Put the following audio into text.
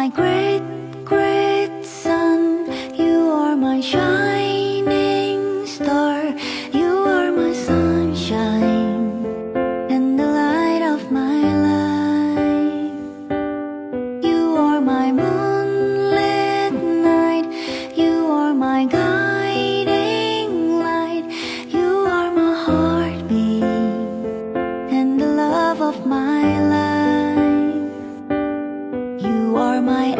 my great, great sun. You are my shining star. You are my sunshine and the light of my life. You are my moonlit night. You are my guiding light. You are my heartbeat and the love of my life. You are my